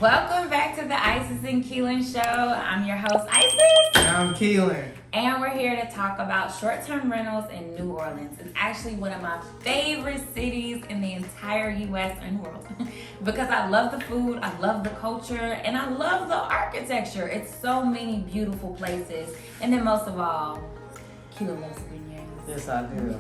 Welcome back to the Isis and Kehlin show. I'm your host, Isis. I'm Kehlin. And we're here to talk about short-term rentals in New Orleans. It's actually one of my favorite cities in the entire U.S. and world because I love the food, I love the culture, and I love the architecture. It's so many beautiful places. And then most of all, Kehlin loves beignets. Yes, I do.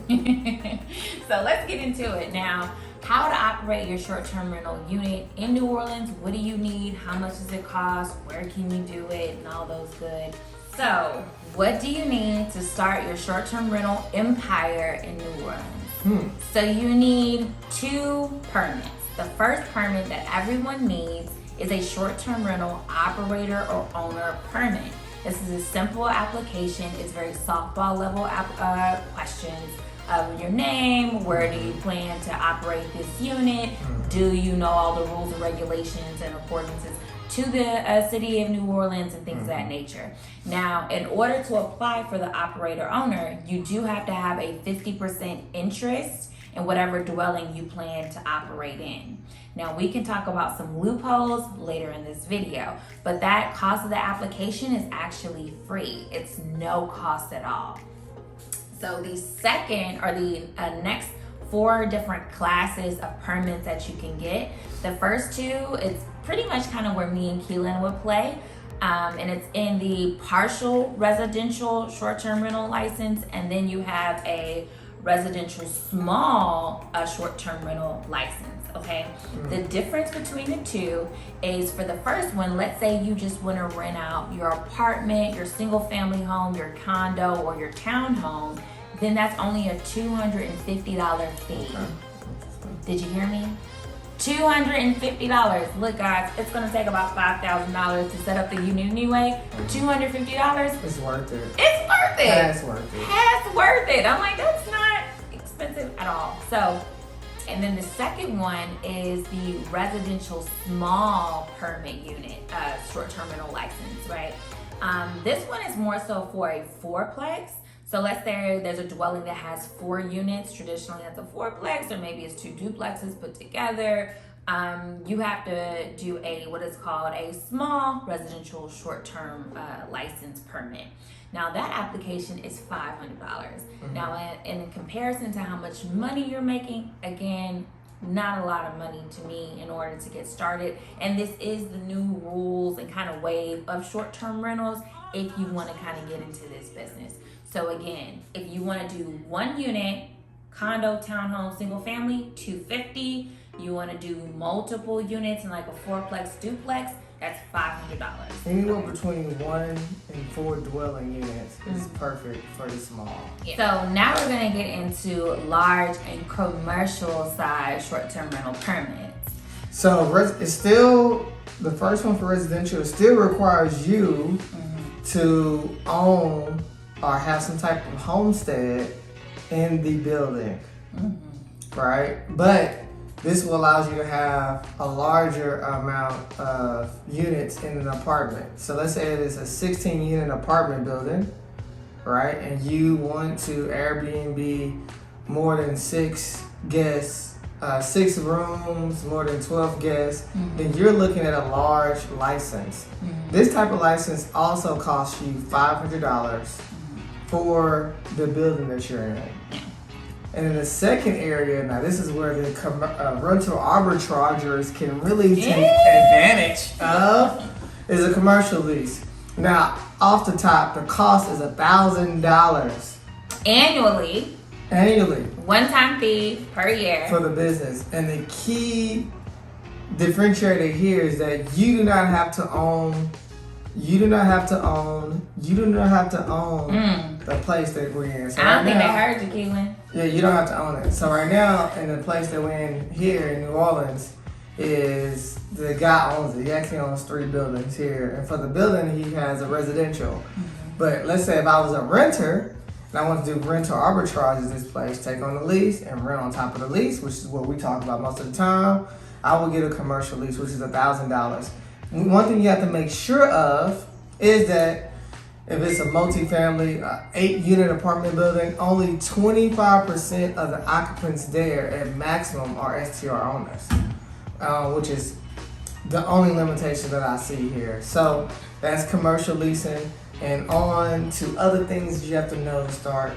So let's get into it now. How to operate your short-term rental unit in New Orleans. What do you need? How much does it cost? Where can you do it? And all those good. So, what do you need to start your short-term rental empire in New Orleans? So you need 2 permits. The first permit that everyone needs is a short-term rental operator or owner permit. This is a simple application. It's very softball level questions. Your name, where do you plan to operate this unit? Do you know all the rules and regulations and affordances to the city of New Orleans and things of that nature? Now, in order to apply for the operator owner, you do have to have a 50% interest in whatever dwelling you plan to operate in. Now, we can talk about some loopholes later in this video, but that cost of the application is actually free. It's no cost at all. So the second or the next 4 different classes of permits that you can get. The first 2, it's pretty much kind of where me and Kehlin would play. And it's in the partial residential short-term rental license. And then you have a residential small short-term rental license. Okay, the difference between the 2 is for the first one, let's say you just want to rent out your apartment, your single family home, your condo, or your townhome, then that's only a $250 fee. Okay. Did you hear me? $250. Look guys, it's going to take about $5,000 to set up the unit anyway. $250? It's worth it. It's worth it. That's worth it. That's worth it. I'm like, that's not expensive at all. So, and then the second one is the residential small permit unit, short-term rental license, right? This one is more so for a 4-plex. So let's say there's a dwelling that has 4 units. Traditionally, that's a 4-plex, or maybe it's 2 duplexes put together. You have to do what is called a small residential short-term license permit. Now that application is $500. Now in comparison to how much money you're making, again, not a lot of money to me in order to get started. And this is the new rules and kind of wave of short-term rentals if you want to kind of get into this business. So again, if you want to do 1 unit, condo, townhome, single family, $250. You want to do multiple units in like a 4-plex duplex, that's $500. Anywhere between 1 and 4 dwelling units is perfect for the small. Yeah. So now we're going to get into large and commercial size short-term rental permits. So it's still, the first one for residential, it still requires you to own or have some type of homestead in the building, right? But this will allow you to have a larger amount of units in an apartment. So let's say it is a 16-unit apartment building, right? And you want to Airbnb more than 6 guests, 6 rooms, more than 12 guests, then you're looking at a large license. This type of license also costs you $500 for the building that you're in. And in the second area, now this is where the rental arbitragers can really take advantage of, is a commercial lease. Now, off the top, the cost is $1,000 Annually. One-time fee per year. For the business. And the key differentiator here is that you do not have to own the place that we're in. So I don't think they heard you, Kehlin. Yeah, you don't have to own it. So right now, in the place that we're in here in New Orleans, is the guy owns it. He actually owns 3 buildings here. And for the building, he has a residential. But let's say if I was a renter, and I want to do rental arbitrage in this place, take on the lease and rent on top of the lease, which is what we talk about most of the time, I will get a commercial lease, which is $1,000. One thing you have to make sure of is that if it's a multi-family, 8-unit apartment building, only 25% of the occupants there at maximum are STR owners, which is the only limitation that I see here. So that's commercial leasing, and on to other things you have to know to start